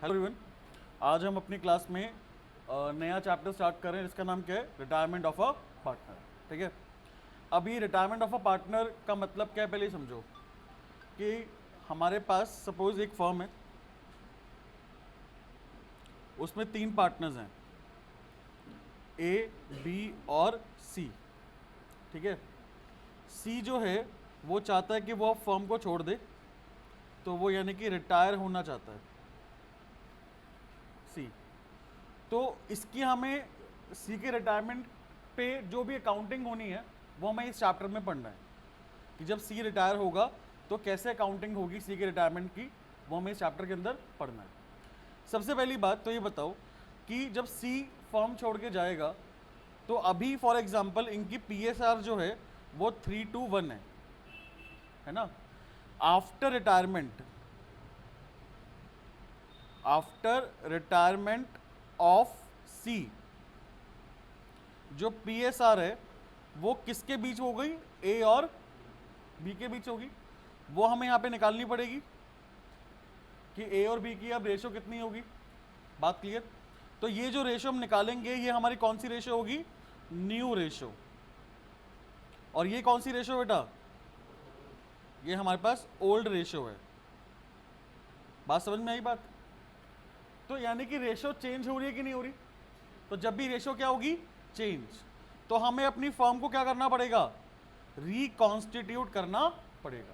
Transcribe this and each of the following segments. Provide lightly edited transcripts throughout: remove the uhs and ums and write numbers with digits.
Hello everyone. आज हम अपनी क्लास में नया चैप्टर स्टार्ट कर रहे हैं जिसका नाम क्या है, रिटायरमेंट ऑफ अ पार्टनर। ठीक है, अभी रिटायरमेंट ऑफ अ पार्टनर का मतलब क्या है पहले ही समझो कि हमारे पास सपोज एक फर्म है, उसमें 3 पार्टनर्स हैं, ए, बी और सी। ठीक है, सी जो है वो चाहता है कि वो अब फर्म को छोड़ दे, तो वो यानी कि रिटायर होना चाहता है सी। तो इसकी हमें सी के रिटायरमेंट पे जो भी अकाउंटिंग होनी है वो हमें इस चैप्टर में पढ़ना है कि जब सी रिटायर होगा तो कैसे अकाउंटिंग होगी सी के रिटायरमेंट की, वो हमें इस चैप्टर के अंदर पढ़ना है। सबसे पहली बात तो ये बताओ कि जब सी फर्म छोड़ के जाएगा तो अभी फॉर एग्जांपल इनकी पीएसआर जो है वो 3:1 है ना। After retirement, after retirement of C जो पीएसआर है वो किसके बीच हो गई, ए और बी के बीच होगी। वो हमें यहाँ पे निकालनी पड़ेगी कि ए और बी की अब रेशो कितनी होगी। बात क्लियर। तो ये जो रेशो हम निकालेंगे ये हमारी कौन सी रेशो होगी, न्यू रेशो। और ये कौन सी रेशो बेटा, ये हमारे पास ओल्ड रेशो है। बात समझ में आई बात। तो यानी कि रेशो चेंज हो रही है कि नहीं हो रही। तो जब भी रेशो क्या होगी, चेंज, तो हमें अपनी फर्म को क्या करना पड़ेगा, रिकॉन्स्टिट्यूट करना पड़ेगा।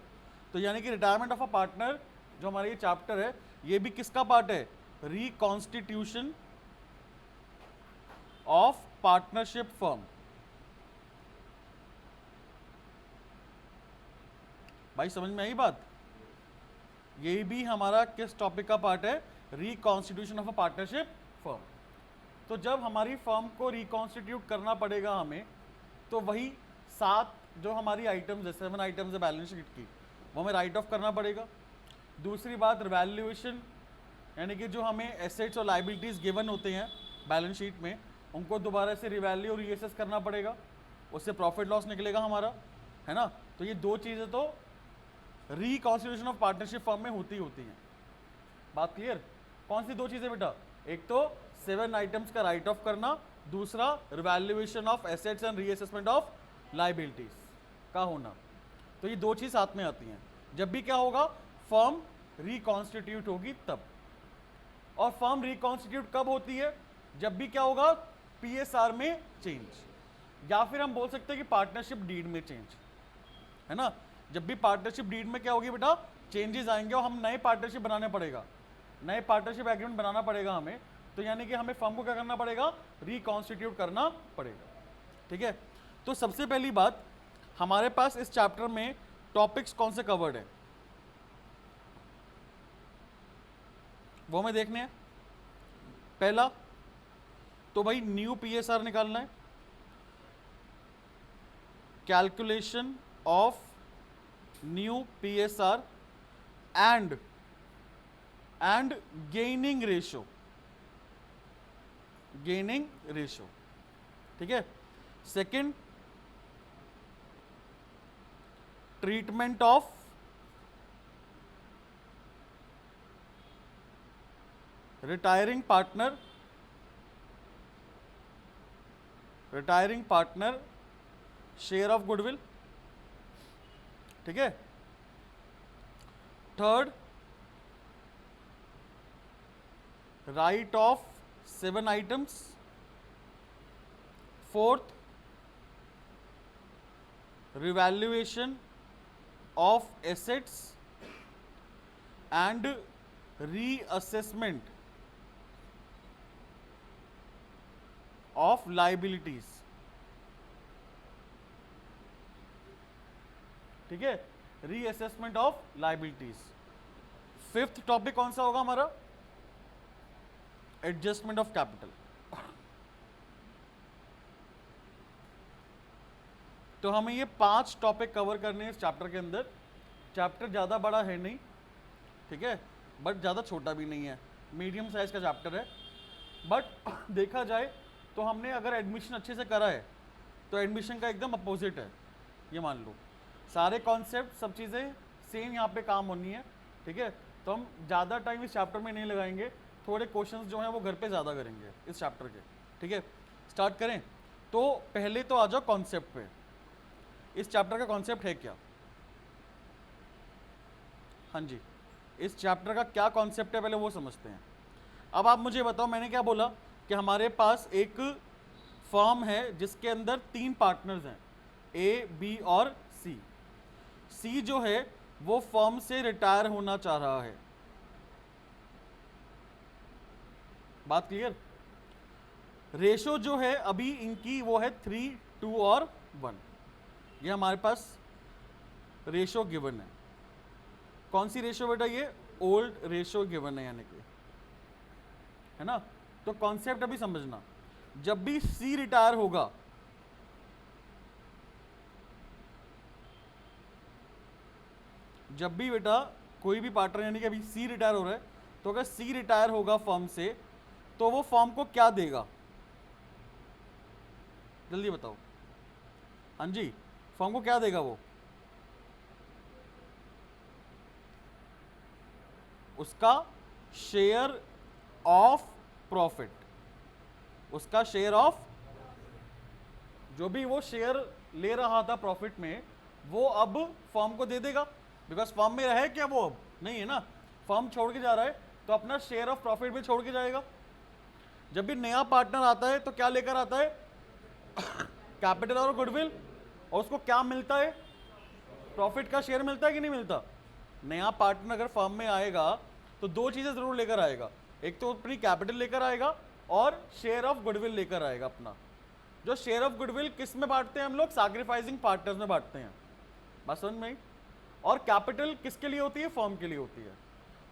तो यानी कि रिटायरमेंट ऑफ अ पार्टनर जो हमारा ये चैप्टर है ये भी किसका पार्ट है, रिकॉन्स्टिट्यूशन ऑफ पार्टनरशिप फर्म। भाई समझ में आई बात। ये भी हमारा किस टॉपिक का पार्ट है, reconstitution of a partnership firm. तो जब हमारी फर्म को रिकॉन्स्टिट्यूट करना पड़ेगा हमें, तो वही 7 जो हमारी आइटम्स है, 7 आइटम्स है बैलेंस शीट की, वो हमें राइट ऑफ करना पड़ेगा। दूसरी बात रिवैल्यूएशन, यानी कि जो हमें एसेट्स और लाइबिलिटीज़ गिवन होते हैं बैलेंस शीट में उनको दोबारा से रिवैल्यू और रीअसेस करना पड़ेगा, उससे प्रॉफिट लॉस निकलेगा हमारा, है ना। तो ये 2 चीज़ें तो रिकॉन्स्टिट्यूशन ऑफ पार्टनरशिप फर्म में होती हैं। बात क्लियर। कौन सी 2 चीज़ें बेटा, एक तो 7 आइटम्स का राइट ऑफ करना, दूसरा revaluation of assets and reassessment of liabilities का होना। तो ये 2 चीज़ साथ में आती हैं जब भी क्या होगा, फर्म रिकॉन्स्टिट्यूट होगी तब। और फर्म रिकॉन्स्टिट्यूट कब होती है, जब भी क्या होगा, पीएसआर में चेंज, या फिर हम बोल सकते हैं कि पार्टनरशिप डीड में चेंज, है ना। जब भी पार्टनरशिप डीड में क्या होगी बेटा, चेंजेस आएंगे और हम नए पार्टनरशिप बनाने पड़ेगा, नए पार्टनरशिप एग्रीमेंट बनाना पड़ेगा हमें। तो यानी कि हमें फर्म को क्या करना पड़ेगा, रिकॉन्स्टिट्यूट करना पड़ेगा। ठीक है, तो सबसे पहली बात हमारे पास इस चैप्टर में टॉपिक्स कौन से कवर्ड है वो हमें देखने हैं। पहला तो भाई न्यू पीएसआर निकालना है, calculation of new PSR and gaining ratio, gaining ratio. ठीक है। Second, treatment of retiring partner, retiring partner share of goodwill. ठीक है। Third, right of 7 items. Fourth, revaluation of assets and reassessment of liabilities. ठीक है, reassessment of liabilities. Fifth topic कौन सा होगा हमारा, एडजस्टमेंट ऑफ कैपिटल। तो हमें ये 5 टॉपिक कवर करने हैं इस चैप्टर के अंदर। चैप्टर ज़्यादा बड़ा है नहीं, ठीक है, बट ज़्यादा छोटा भी नहीं है, मीडियम साइज का चैप्टर है। बट देखा जाए तो हमने अगर एडमिशन अच्छे से करा है तो एडमिशन का एकदम अपोजिट है। ये मान लो सारे कॉन्सेप्ट सब चीज़ें सेम यहाँ पे काम होनी है। ठीक है, तो हम ज़्यादा टाइम इस चैप्टर में नहीं लगाएंगे, थोड़े क्वेश्चंस जो हैं वो घर पे ज़्यादा करेंगे इस चैप्टर के, ठीक है। स्टार्ट करें। तो पहले तो आ जाओ कॉन्सेप्ट पे, इस चैप्टर का कॉन्सेप्ट है क्या। हाँ जी, इस चैप्टर का क्या कॉन्सेप्ट है पहले वो समझते हैं। अब आप मुझे बताओ, मैंने क्या बोला कि हमारे पास एक फर्म है जिसके अंदर 3 पार्टनर्स हैं, ए, बी और सी। सी जो है वो फर्म से रिटायर होना चाह रहा है। बात क्लियर। रेशो जो है अभी इनकी वो है 3, 2 और 1। ये हमारे पास रेशो गिवन है। कौन सी रेशो बेटा, ये ओल्ड रेशो गिवन है, यानी कि, है ना। तो कॉन्सेप्ट अभी समझना, जब भी सी रिटायर होगा, जब भी बेटा कोई भी पार्टनर, यानी कि अभी सी रिटायर हो रहा है, तो अगर सी रिटायर होगा फर्म से तो वो फर्म को क्या देगा, जल्दी बताओ। हाँ जी, फर्म को क्या देगा वो, उसका शेयर ऑफ प्रॉफिट, उसका शेयर ऑफ, जो भी वो शेयर ले रहा था प्रॉफिट में वो अब फर्म को दे देगा, बिकॉज फर्म में रहे क्या वो, अब नहीं है ना, फर्म छोड़ के जा रहा है तो अपना शेयर ऑफ प्रॉफिट भी छोड़ के जाएगा। जब भी नया पार्टनर आता है तो क्या लेकर आता है, कैपिटल और गुडविल, और उसको क्या मिलता है, प्रॉफिट का शेयर मिलता है कि नहीं मिलता। नया पार्टनर अगर फर्म में आएगा तो 2 चीजें जरूर लेकर आएगा, एक तो अपनी कैपिटल लेकर आएगा और शेयर ऑफ गुडविल लेकर आएगा अपना। जो शेयर ऑफ गुडविल किस में बांटते हैं हम लोग, सैक्रिफाइसिंग पार्टनर्स में बांटते हैं, बस समझ में। और कैपिटल किसके लिए होती है, फर्म के लिए होती है।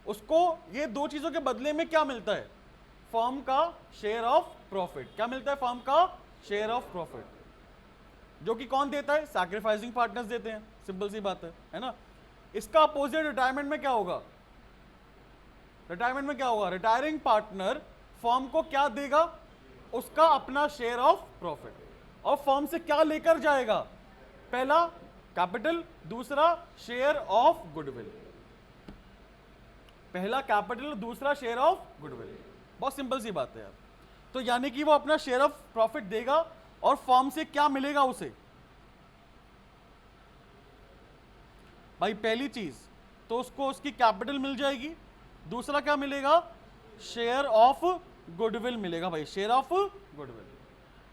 उसको ये 2 चीजों के बदले में क्या मिलता है, फर्म का शेयर ऑफ प्रॉफिट। क्या मिलता है, फर्म का शेयर ऑफ प्रॉफिट, जो कि कौन देता है, सैक्रिफाइसिंग पार्टनर्स देते हैं, सिंपल सी बात है ना। इसका अपोजिट रिटायरमेंट में क्या होगा, रिटायरमेंट में क्या होगा, रिटायरिंग पार्टनर फर्म को क्या देगा, उसका अपना शेयर ऑफ प्रॉफिट, और फर्म से क्या लेकर जाएगा, पहला कैपिटल, दूसरा शेयर ऑफ गुडविल। पहला कैपिटल, दूसरा शेयर ऑफ गुडविल, बहुत सिंपल सी बात है यार। तो यानी कि वो अपना शेयर ऑफ प्रॉफिट देगा और फर्म से क्या मिलेगा उसे, भाई पहली चीज तो उसको उसकी कैपिटल मिल जाएगी, दूसरा क्या मिलेगा, शेयर ऑफ गुडविल मिलेगा। भाई शेयर ऑफ गुडविल,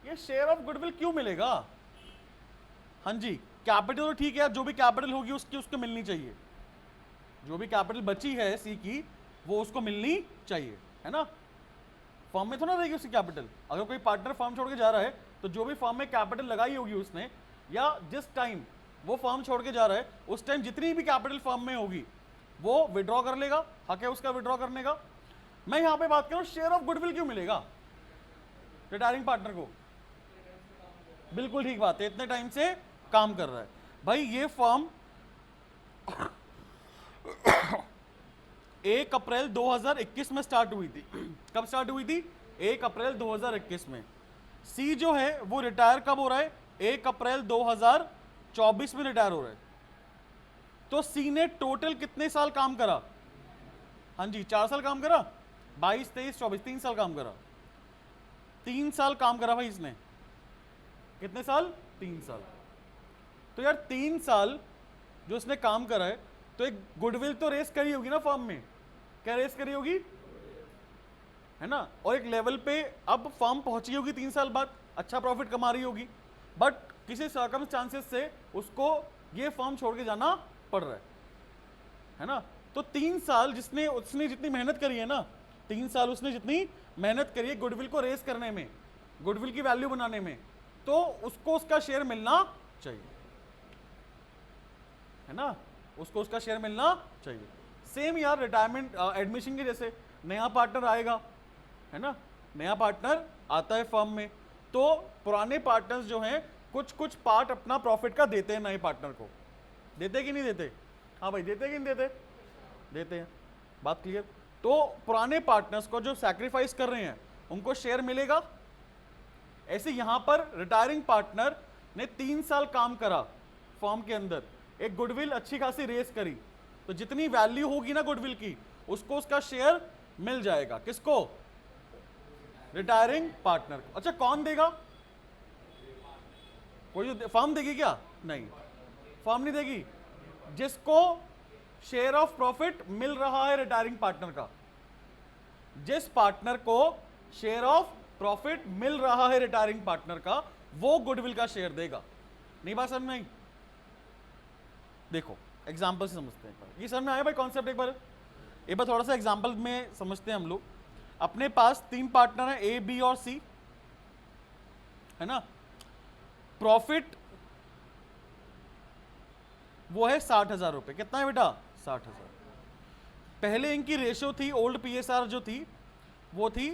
ये शेयर ऑफ गुडविल क्यों मिलेगा, हाँ जी, कैपिटल तो ठीक है, जो भी कैपिटल होगी उसकी उसको मिलनी चाहिए, जो भी कैपिटल बची है सी की वो उसको मिलनी चाहिए, है ना। फर्म में थोड़ा रहेगी उसकी कैपिटल, अगर कोई पार्टनर फर्म छोड़ के जा रहा है तो जो भी फर्म में कैपिटल लगाई होगी उसने, या जिस टाइम वो फर्म छोड़ के जा रहा है उस टाइम जितनी भी कैपिटल फर्म में होगी वो विड्रॉ कर लेगा, हक है उसका विड्रॉ करने का। मैं यहां पे बात करूं शेयर ऑफ गुडविल क्यों मिलेगा रिटायरिंग पार्टनर को, बिल्कुल ठीक बात है, इतने टाइम से काम कर रहा है। भाई ये फर्म 1 अप्रैल 2021 में स्टार्ट हुई थी। कब स्टार्ट हुई थी, 1 अप्रैल 2021 में। सी जो है वो रिटायर कब हो रहा है, 1 अप्रैल 2024 में रिटायर हो रहा है। तो सी ने टोटल कितने साल काम करा, हाँ जी 4 साल काम करा, 22, 23, 24, 3 साल काम करा, 3 साल काम करा भाई इसने, कितने साल, 3 साल। तो यार 3 साल जो इसने काम करा है तो एक गुडविल तो रेस करी होगी ना फर्म में, क्या रेस करी होगी, है ना। और एक लेवल पे अब फर्म पहुंची होगी 3 साल बाद, अच्छा प्रॉफिट कमा रही होगी, बट किसी सर्कमस्टांसेस से उसको ये फर्म छोड़ के जाना पड़ रहा है ना। तो 3 साल जिसने उसने जितनी मेहनत करी है ना, 3 साल उसने जितनी मेहनत करी है गुडविल को रेस करने में, गुडविल की वैल्यू बनाने में, तो उसको उसका शेयर मिलना चाहिए, है ना, उसको उसका शेयर मिलना चाहिए। सेम यार रिटायरमेंट एडमिशन के जैसे, नया पार्टनर आएगा, है ना, नया पार्टनर आता है फर्म में, तो पुराने पार्टनर्स जो हैं कुछ कुछ पार्ट अपना प्रॉफिट का देते हैं नए पार्टनर को, देते कि नहीं देते, हाँ भाई देते कि नहीं देते, देते हैं, बात क्लियर। तो पुराने पार्टनर्स को जो सैक्रिफाइस कर रहे हैं उनको शेयर मिलेगा। ऐसे यहां पर रिटायरिंग पार्टनर ने 3 साल काम करा फर्म के अंदर, एक गुडविल अच्छी खासी रेस करी, तो जितनी वैल्यू होगी ना गुडविल की उसको उसका शेयर मिल जाएगा। किसको? रिटायरिंग पार्टनर को। अच्छा, कौन देगा? कोई फर्म देगी क्या? नहीं, फर्म नहीं देगी। जिसको शेयर ऑफ प्रॉफिट मिल रहा है रिटायरिंग पार्टनर का, जिस पार्टनर को शेयर ऑफ प्रॉफिट मिल रहा है रिटायरिंग पार्टनर का, वो गुडविल का शेयर देगा। नहीं बात समझ में आई? देखो एग्जांपल से समझते हैं। ये समझ में आया भाई कॉन्सेप्ट? एक बार थोड़ा सा एग्जांपल में समझते हैं हम लोग। अपने पास 3 पार्टनर हैं, ए, बी और सी, है ना। प्रॉफिट वो है 60,000 रुपए। कितना है बेटा? 60,000। पहले इनकी रेशियो थी, ओल्ड पीएसआर जो थी वो थी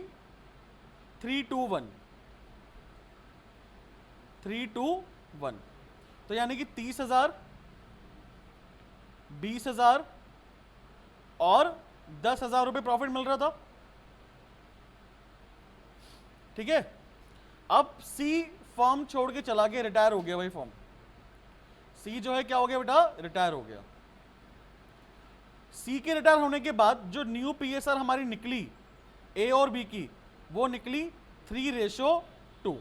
3:1। 3:1। तो यानी कि 30,000, 20,000 और 10,000 रुपए प्रॉफिट मिल रहा था। ठीक है। अब सी फर्म छोड़ के चला गया, रिटायर हो गया भाई फर्म। सी जो है क्या हो गया बेटा? रिटायर हो गया। सी के रिटायर होने के बाद जो न्यू पीएसआर हमारी निकली ए और बी की, वो निकली 3:2।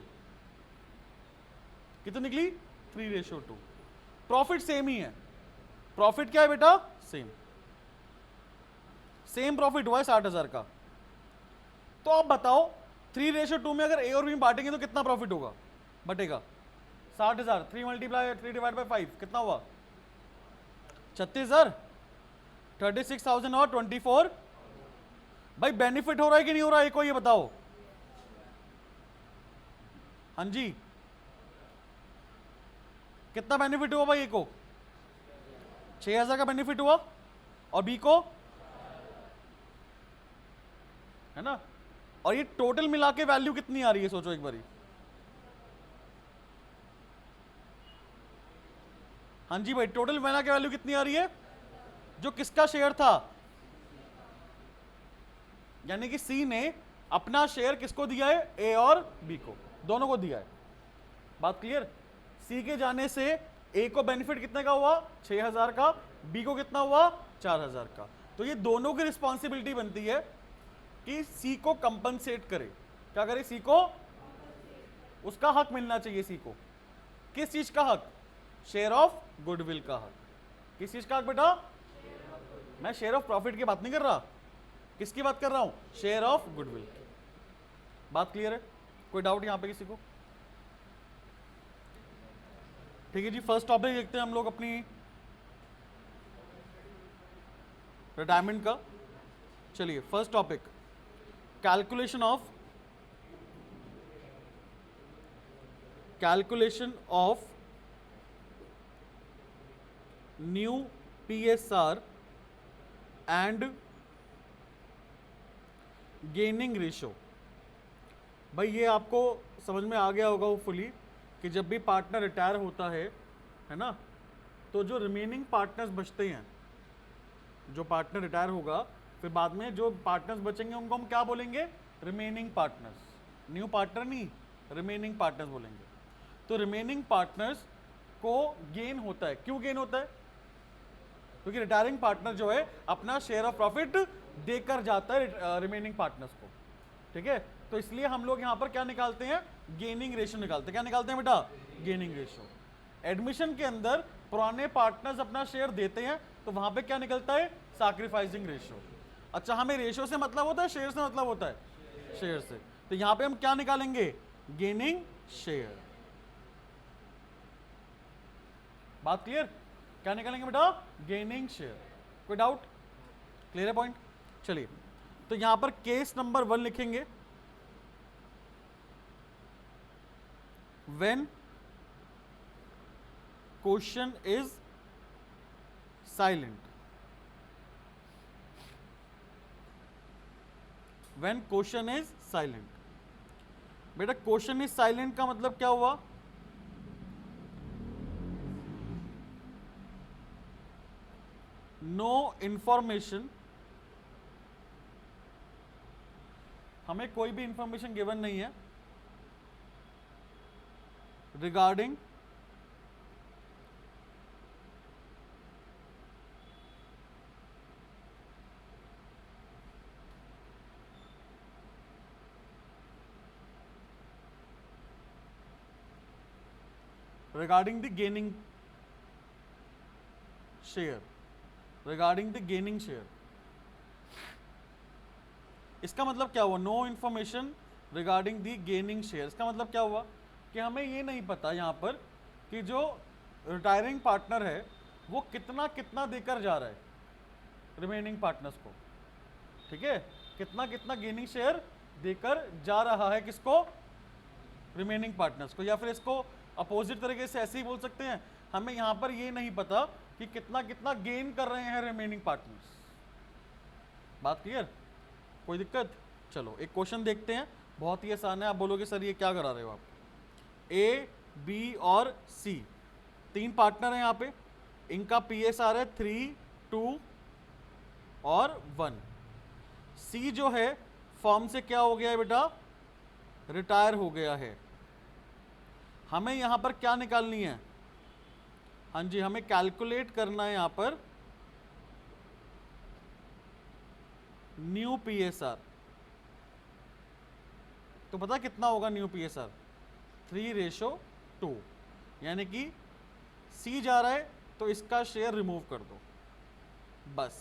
कितनी निकली? 3:2। प्रॉफिट सेम ही है। प्रॉफिट क्या है बेटा? सेम। सेम प्रॉफिट हुआ है 60,000 का। तो आप बताओ 3:2 में अगर ए और बी में बांटेंगे तो कितना प्रॉफिट होगा? बटेगा 60,000। 3 × 3 / 5 कितना हुआ? 36,000। 36,000 और 24। भाई बेनिफिट हो रहा है कि नहीं हो रहा है? को ये बताओ। हाँ जी, कितना बेनिफिट हुआ भाई? ए को 6,000 का बेनिफिट हुआ और बी को, है ना। और ये टोटल मिला के वैल्यू कितनी आ रही है? सोचो एक बारी। हाँ जी भाई, टोटल मिला के वैल्यू कितनी आ रही है? जो किसका शेयर था, यानी कि सी ने अपना शेयर किसको दिया है? ए और बी को, दोनों को दिया है। बात क्लियर? सी के जाने से ए को बेनिफिट कितने का हुआ? 6,000 का। बी को कितना हुआ? 4,000 का। तो ये दोनों की रिस्पॉन्सिबिलिटी बनती है कि सी को कंपनसेट करे। क्या करे? सी को उसका हक मिलना चाहिए। सी को किस चीज का हक? शेयर ऑफ गुडविल का हक। किस चीज का हक बेटा? मैं शेयर ऑफ प्रॉफिट की बात नहीं कर रहा। किसकी बात कर रहा हूं? Share of goodwill. बात क्लियर है? कोई डाउट यहां पे किसी को? ठीक है जी, फर्स्ट टॉपिक देखते हैं हम लोग अपनी रिटायरमेंट का। चलिए first topic, calculation of new PSR and gaining ratio. भाई ये आपको समझ में आ गया होगा होपफुली कि जब भी पार्टनर रिटायर होता है ना, तो जो रिमेनिंग पार्टनर्स बचते हैं, जो पार्टनर रिटायर होगा फिर बाद में जो पार्टनर्स बचेंगे उनको हम क्या बोलेंगे? Remaining partners. न्यू पार्टनर नहीं, रिमेनिंग पार्टनर्स बोलेंगे। तो रिमेनिंग पार्टनर्स को गेन होता है। क्यों गेन होता है? क्योंकि रिटायरिंग पार्टनर जो है अपना शेयर ऑफ प्रॉफिट देकर जाता है रिमेनिंग पार्टनर्स को। ठीक है, तो इसलिए हम लोग यहां पर क्या निकालते हैं? गेनिंग रेशियो निकालते हैं। क्या निकालते हैं बेटा? Gaining ratio. एडमिशन के अंदर पुराने पार्टनर्स अपना शेयर देते हैं तो वहां पे क्या निकलता है? Sacrificing ratio. अच्छा, हमें रेशियो से मतलब होता है, शेयर से मतलब होता है? शेयर से। तो यहां पे हम क्या निकालेंगे? Gaining share. बात क्लियर? क्या निकालेंगे बेटा? Gaining share. कोई डाउट? क्लियर है पॉइंट? चलिए, तो यहां पर केस नंबर 1 लिखेंगे। When question is silent. When question is silent. बेटा क्वेश्चन इज साइलेंट का मतलब क्या हुआ? नो इंफॉर्मेशन, हमें कोई भी इंफॉर्मेशन गिवन नहीं है regarding regarding the gaining share, regarding the gaining share. इसका मतलब क्या हुआ? No information regarding the gaining share. इसका मतलब क्या हुआ कि हमें ये नहीं पता यहाँ पर कि जो रिटायरिंग पार्टनर है वो कितना कितना देकर जा रहा है रिमेनिंग पार्टनर्स को, ठीक है, कितना कितना गेनिंग शेयर देकर जा रहा है किसको? रिमेनिंग पार्टनर्स को। या फिर इसको अपोजिट तरीके से ऐसे ही बोल सकते हैं, हमें यहाँ पर ये नहीं पता कि कितना कितना गेन कर रहे हैं रिमेनिंग पार्टनर्स। बात क्लियर? कोई दिक्कत? चलो एक क्वेश्चन देखते हैं, बहुत ही आसान है। आप बोलोगे सर ये क्या करा रहे हो आप? ए, बी और सी तीन पार्टनर हैं यहाँ पे, इनका PSR है 3, 2 और 1। सी जो है फॉर्म से क्या हो गया है बेटा? रिटायर हो गया है। हमें यहां पर क्या निकालनी है? हाँ जी, हमें कैलकुलेट करना है यहां पर न्यू PSR। तो पता कितना होगा न्यू PSR? 3:2, यानी कि सी जा रहा है तो इसका शेयर रिमूव कर दो, बस।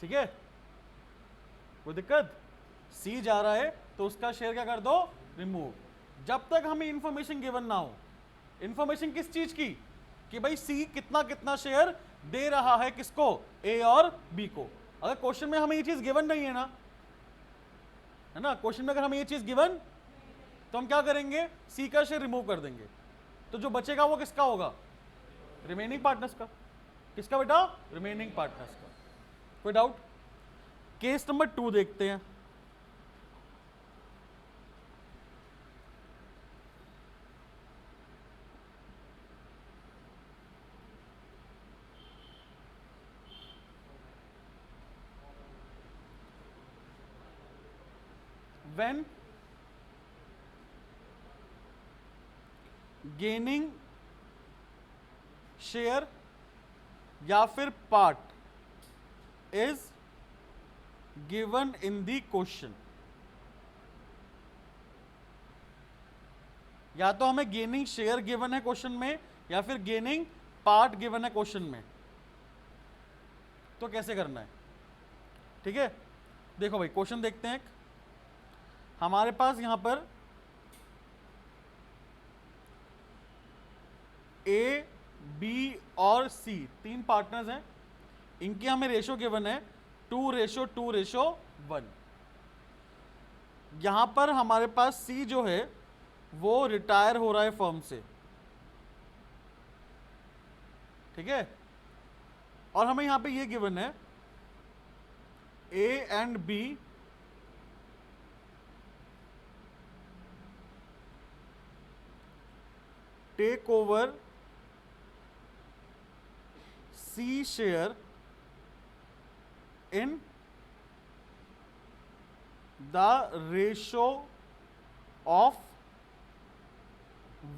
ठीक है, कोई दिक्कत? सी जा रहा है तो उसका शेयर क्या कर दो? रिमूव। जब तक हमें इंफॉर्मेशन गिवन ना हो। इंफॉर्मेशन किस चीज की? कि भाई सी कितना कितना शेयर दे रहा है किसको? ए और बी को। अगर क्वेश्चन में हमें ये चीज गिवन नहीं है ना, है ना, क्वेश्चन में अगर हमें ये चीज गिवन तो हम क्या करेंगे? सी का शेयर रिमूव कर देंगे। तो जो बचेगा वो किसका होगा? रिमेनिंग पार्टनर्स का। किसका बेटा? रिमेनिंग पार्टनर्स का। कोई डाउट? केस नंबर 2 देखते हैं। When gaining share या फिर part is given in the question, या तो हमें गेनिंग शेयर गिवन है क्वेश्चन में या फिर गेनिंग पार्ट गिवन है क्वेश्चन में, तो कैसे करना है? ठीक है, देखो भाई क्वेश्चन देखते हैं। हमारे पास यहां पर ए, बी और सी तीन पार्टनर्स हैं, इनकी हमें रेशो गिवन है 2:2:1। यहां पर हमारे पास सी जो है वो रिटायर हो रहा है फर्म से, ठीक है, और हमें यहां पे ये गिवन है A and B take over C share in the ratio of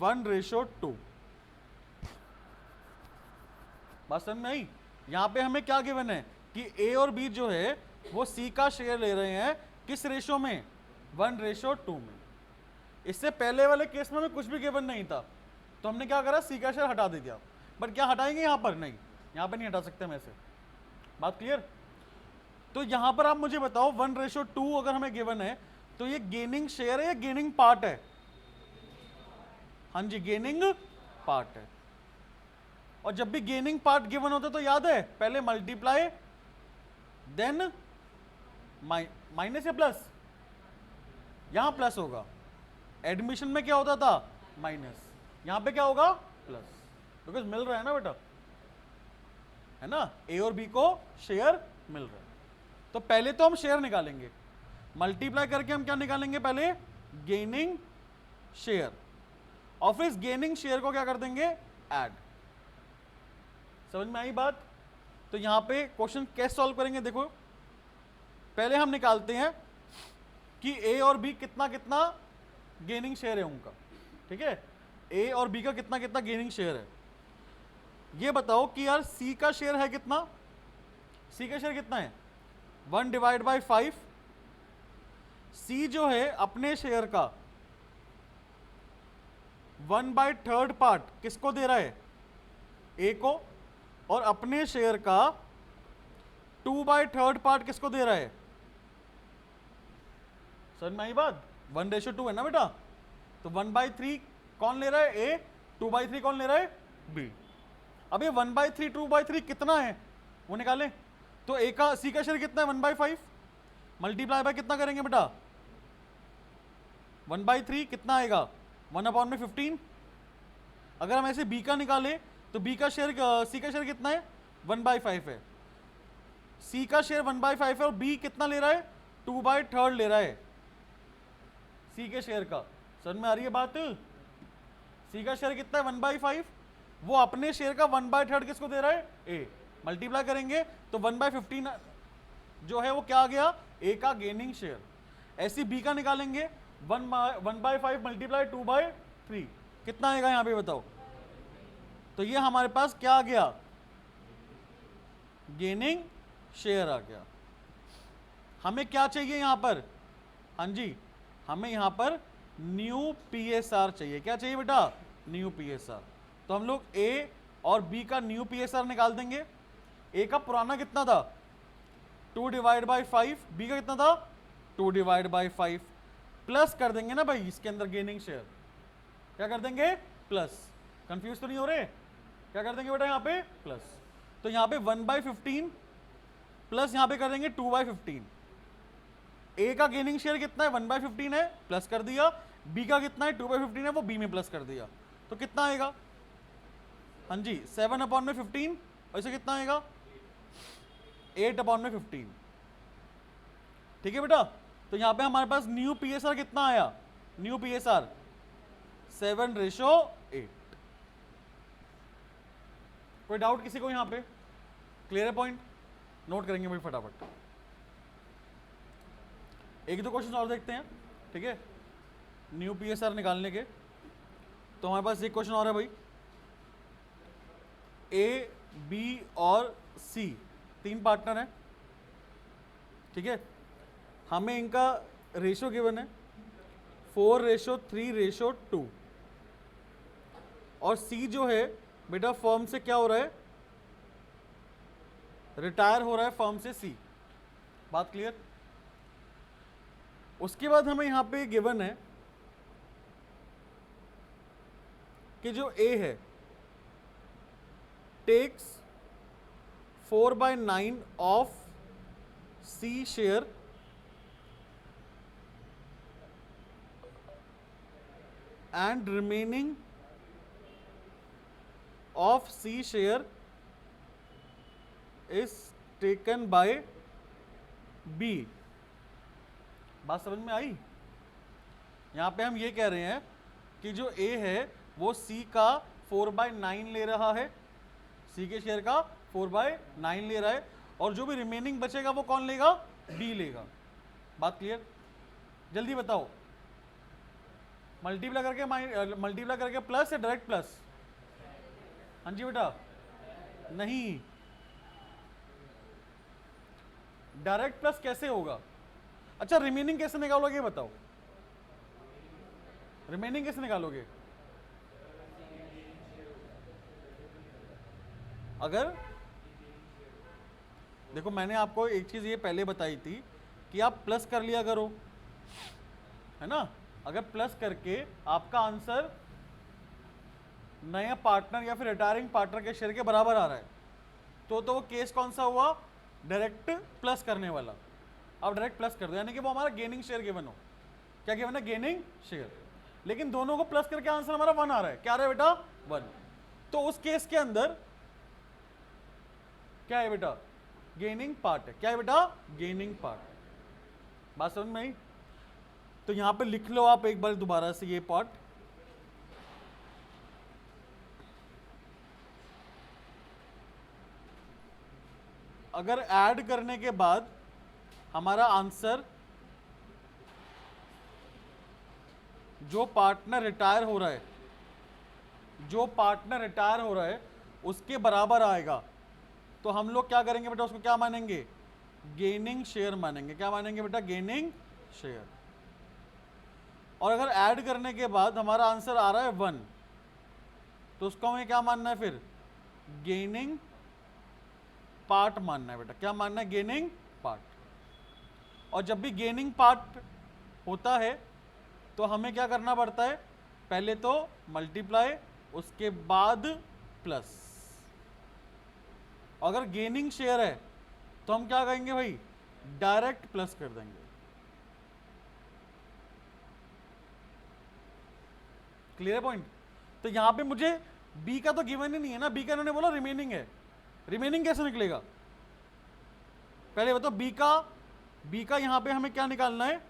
1:2। बात समझ में आई? यहां पे हमें क्या गिवन है कि ए और बी जो है वो सी का शेयर ले रहे हैं किस रेशो में? 1:2 में। इससे पहले वाले केस में हमें कुछ भी गिवन नहीं था, तो हमने क्या करा? सी का शेयर हटा दे दिया। बट क्या हटाएंगे यहां पर? नहीं, यहां पर नहीं हटा सकते हम ऐसे। बात क्लियर? तो यहां पर आप मुझे बताओ 1:2 अगर हमें गिवन है तो ये गेनिंग शेयर है या गेनिंग पार्ट है? हाँ जी, गेनिंग पार्ट है। और जब भी गेनिंग पार्ट गिवन होता है तो याद है पहले मल्टीप्लाई देन माइनस या प्लस? यहां प्लस होगा। एडमिशन में क्या होता था? माइनस। यहां पे क्या होगा? प्लस, बिकॉज मिल रहा है ना बेटा, है ना, ए और बी को शेयर मिल रहा है। तो पहले तो हम शेयर निकालेंगे, मल्टीप्लाई करके हम क्या निकालेंगे? पहले गेनिंग शेयर, और फिर इस गेनिंग शेयर को क्या कर देंगे? ऐड। समझ में आई बात? तो यहां पे क्वेश्चन कैसे सॉल्व करेंगे? देखो पहले हम निकालते हैं कि ए और बी कितना कितना गेनिंग शेयर है उनका, ठीक है, ए और बी का कितना कितना गेनिंग शेयर है। ये बताओ कि यार सी का शेयर है कितना? सी का शेयर कितना है? 1/5। सी जो है अपने शेयर का 1/3 पार्ट किसको दे रहा है, ए को, और अपने शेयर का 2/3 पार्ट किसको दे रहा है। समझ में आई बात, 1:2 है ना बेटा, तो 1/3 कौन ले रहा है, ए, 2/3 कौन ले रहा है, बी। अब ये 1/3 2/3 कितना है वो निकालें, तो ए का, सी का शेयर कितना है 1/5, मल्टीप्लाई बाय कितना करेंगे बेटा 1/3 कितना आएगा 1/15। अगर हम ऐसे बी का निकाले तो बी का शेयर, सी का शेयर कितना है 1/5 है, सी का शेयर 1/5 है, और बी कितना ले रहा है 2/3 ले रहा है सी के शेयर का। समझ में आ रही है बात, सी का शेयर कितना है 1/5, वो अपने शेयर का 1/3 किसको दे रहा है, ए, मल्टीप्लाई करेंगे तो 1/15 जो है वो क्या आ गया, ए का गेनिंग शेयर। ऐसी बी का निकालेंगे 1/5 मल्टीप्लाई 2/3 कितना आएगा यहां पे बताओ, तो ये हमारे पास क्या आ गया, गेनिंग शेयर आ गया। हमें क्या चाहिए यहां पर, हाँ जी, हमें यहां पर न्यू पीएसआर चाहिए। क्या चाहिए बेटा, न्यू पीएसआर। तो हम लोग ए और बी का न्यू पीएसआर निकाल देंगे। ए का पुराना कितना था 2/5, बी का कितना था 2/5, प्लस कर देंगे ना भाई इसके अंदर गेनिंग शेयर, क्या कर देंगे प्लस, कंफ्यूज तो नहीं हो रहे, क्या कर देंगे बेटा यहाँ पे प्लस, तो यहाँ पे 1/15 प्लस यहाँ पे कर देंगे 2/15। ए का गेनिंग शेयर कितना है 1/15 है, प्लस कर दिया, बी का कितना है 2/15 है, वो बी में प्लस कर दिया, तो कितना आएगा, हाँ जी 7/15, ऐसे कितना आएगा 8/15। ठीक है बेटा, तो यहां पे हमारे पास न्यू पीएसआर कितना आया, न्यू पीएसआर 7:8। कोई डाउट किसी को यहां पे, क्लियर है पॉइंट, नोट करेंगे भाई फटाफट। एक दो क्वेश्चन और देखते हैं, ठीक है, न्यू पीएसआर निकालने के। तो हमारे पास एक क्वेश्चन और है भाई, ए, बी और सी 3 पार्टनर हैं, ठीक है, हमें इनका रेशो गिवन है 4:3:2, और सी जो है बेटा फर्म से क्या हो रहा है, रिटायर हो रहा है फर्म से सी, बात क्लियर। उसके बाद हमें यहां पे गिवन है कि जो ए है takes 4/9 of C share and remaining of C share is taken by B। बात समझ में आई, यहां पे हम ये कह रहे हैं कि जो A है वो C का 4/9 ले रहा है, C के शेयर का 4/9 ले रहा है, और जो भी रिमेनिंग बचेगा वो कौन लेगा, B लेगा। बात क्लियर, जल्दी बताओ, मल्टीप्लाई करके प्लस या डायरेक्ट प्लस, हाँ जी बेटा, नहीं, डायरेक्ट प्लस कैसे होगा, अच्छा रिमेनिंग कैसे निकालोगे बताओ, रिमेनिंग कैसे निकालोगे, अगर देखो मैंने आपको एक चीज ये पहले बताई थी कि आप प्लस कर लिया करो, है ना, अगर प्लस करके आपका आंसर नया पार्टनर या फिर रिटायरिंग पार्टनर के शेयर के बराबर आ रहा है तो वो केस कौन सा हुआ, डायरेक्ट प्लस करने वाला। आप डायरेक्ट प्लस कर दो, यानी कि वो हमारा गेनिंग शेयर गिवन हो, क्या गिवन है, गेनिंग शेयर, लेकिन दोनों को प्लस करके आंसर हमारा 1 आ रहा है, क्या आ रहा है बेटा 1, तो उस केस के अंदर क्या है बेटा, गेनिंग पार्ट है, क्या है बेटा, गेनिंग पार्ट। बात समझ में आई, तो यहां पे लिख लो आप एक बार दोबारा से ये पार्ट, अगर ऐड करने के बाद हमारा आंसर जो पार्टनर रिटायर हो रहा है, जो पार्टनर रिटायर हो रहा है उसके बराबर आएगा, तो हम लोग क्या करेंगे बेटा, उसको क्या मानेंगे, गेनिंग शेयर मानेंगे, क्या मानेंगे बेटा, गेनिंग शेयर। और अगर ऐड करने के बाद हमारा आंसर आ रहा है 1, तो उसको हमें क्या मानना है फिर? गेनिंग पार्ट मानना है बेटा। क्या मानना है? Gaining part. और जब भी गेनिंग पार्ट होता है तो हमें क्या करना पड़ता है? पहले तो मल्टीप्लाई, उसके बाद प्लस। अगर गेनिंग शेयर है तो हम क्या करेंगे भाई? डायरेक्ट प्लस कर देंगे। Clear point? तो यहां पे मुझे बी का तो गिवन ही नहीं है ना, बी का इन्होंने बोला रिमेनिंग है। रिमेनिंग कैसे निकलेगा? पहले बताओ, बी का यहां पे हमें क्या निकालना है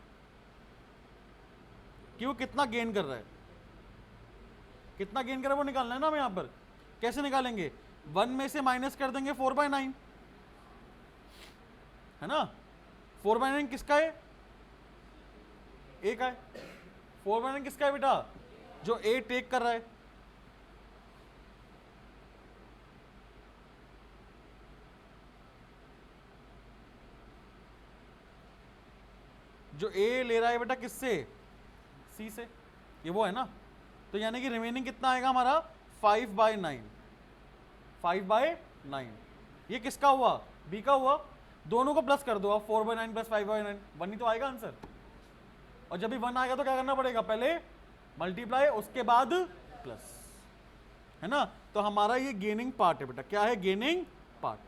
कि वो कितना गेन कर रहा है, कितना गेन कर रहा है वो निकालना है ना हमें। यहां पर कैसे निकालेंगे? 1 में से माइनस कर देंगे 4/9, है ना। 4/9 किसका है? ए का है। 4/9 किसका है बेटा? जो ए टेक कर रहा है। जो ए ले रहा है बेटा किससे? सी से। ये वो है ना। तो यानी कि रिमेनिंग कितना आएगा हमारा? 5/9। 5/9 ये किसका हुआ? बी का हुआ। दोनों को प्लस कर दो आप, 4/9 प्लस 5/9, 1 ही तो आएगा आंसर। और जब भी 1 आएगा तो क्या करना पड़ेगा? पहले मल्टीप्लाई, उसके बाद प्लस, है ना। तो हमारा ये गेनिंग पार्ट है बेटा। क्या है? Gaining part.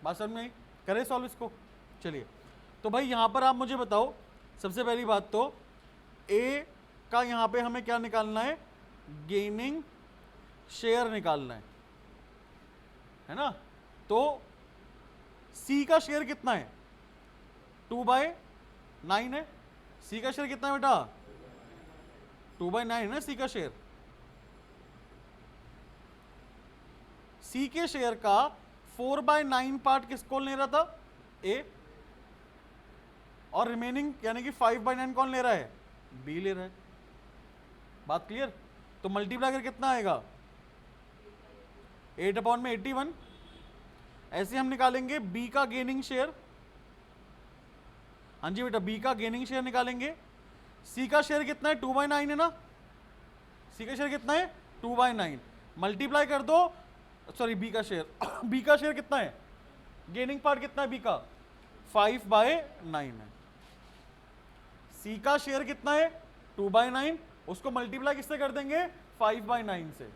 बात समझ में आई? करें सॉल्व इसको? चलिए, तो भाई यहां पर आप मुझे बताओ, सबसे पहली बात तो ए का यहां पे हमें क्या निकालना है? गेनिंग शेयर निकालना है ना। तो सी का शेयर कितना है? 2/9 है। सी का शेयर कितना है बेटा? 2/9 है ना सी का शेयर। सी के शेयर का 4/9 पार्ट किसको ले रहा था? ए। और रिमेनिंग यानी कि 5/9 कौन ले रहा है? बी ले रहा है। बात क्लियर? तो मल्टीप्लाई कर कितना आएगा? 8/81। ऐसे हम निकालेंगे बी का गेनिंग शेयर। हाँ जी बेटा, बी का गेनिंग शेयर निकालेंगे। सी का शेयर कितना है? 2/9 है ना। सी का शेयर कितना है? 2/9। मल्टीप्लाई कर दो, सॉरी बी का शेयर बी का शेयर कितना है? गेनिंग पार्ट कितना है बी का? 5/9 है। सी का शेयर कितना है? 2/9। उसको मल्टीप्लाई किससे कर देंगे? 5/9 से,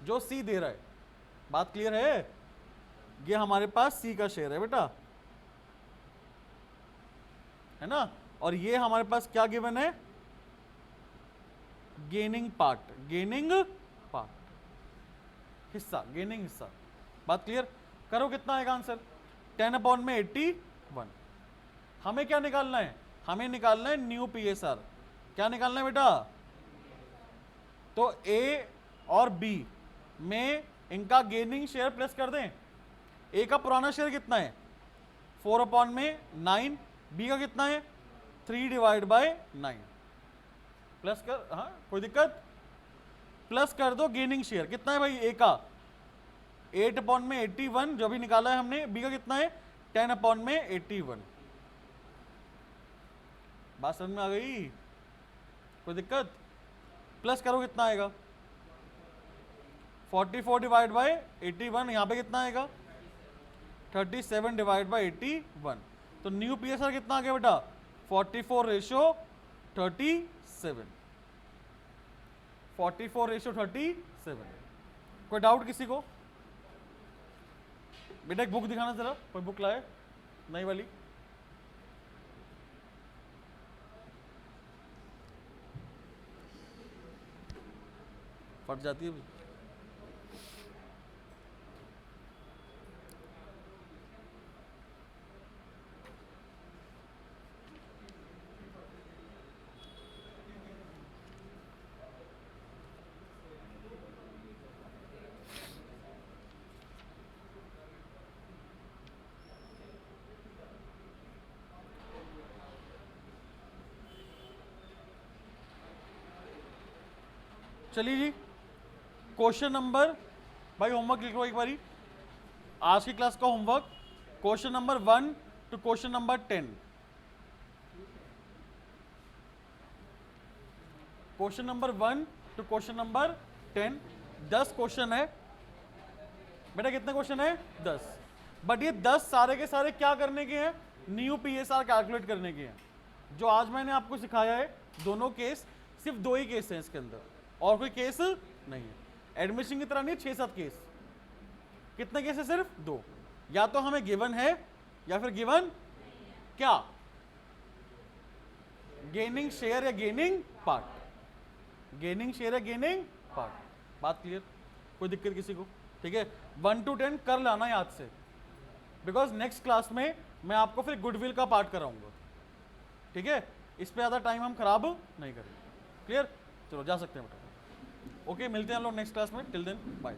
जो सी दे रहा है। बात क्लियर है? ये हमारे पास सी का शेयर है बेटा, है ना। और ये हमारे पास क्या गिवन है? Gaining part. गेनिंग पार्ट, हिस्सा, गेनिंग हिस्सा। बात क्लियर? करो कितना आएगा आंसर? 10/81। हमें क्या निकालना है? हमें निकालना है न्यू पीएसआर। क्या निकालना है बेटा? तो ए और बी में इनका गेनिंग शेयर प्लस कर दें। ए का पुराना शेयर कितना है? 4/9। बी का कितना है? 3/9। प्लस कर, हाँ कोई दिक्कत? प्लस कर दो गेनिंग शेयर। कितना है भाई ए का? 8/81 जो भी निकाला है हमने। बी का कितना है? 10/81। बात समझ में आ गई? कोई दिक्कत? प्लस करो कितना आएगा? 44/81। यहां पे कितना आएगा? 37/81। तो न्यू पीएसआर कितना आ गया बेटा? 44:37। 44:37। कोई डाउट किसी को? बेटा एक बुक दिखाना जरा, कोई बुक लाए नई वाली। फट जाती है। चलिए जी, क्वेश्चन नंबर, भाई होमवर्क लिख लो एक बारी। आज की क्लास का homework question number 1 to question number 10। Question number 1 to question number 10, 10 question है बेटा। कितने क्वेश्चन है? 10। बट ये 10 सारे के सारे क्या करने के हैं? न्यू PSR कैलकुलेट करने के हैं। जो आज मैंने आपको सिखाया है दोनों केस, सिर्फ 2 ही केस हैं इसके अंदर, और कोई केस नहीं है। एडमिशन की तरह नहीं 6-7 केस। कितने केस है? सिर्फ 2। या तो हमें गिवन है या फिर गिवन क्या, गेनिंग शेयर या गेनिंग पार्ट। गेनिंग शेयर या गेनिंग पार्ट। बात क्लियर? कोई दिक्कत किसी को? ठीक है, 1 to 10 कर लाना याद से, बिकॉज नेक्स्ट क्लास में मैं आपको फिर गुडविल का पार्ट कराऊंगा। ठीक है, इस पे ज़्यादा टाइम हम खराब नहीं करेंगे। क्लियर? चलो जा सकते हैं बेटा। ओके, मिलते हैं हम लोग नेक्स्ट क्लास में। Till then bye.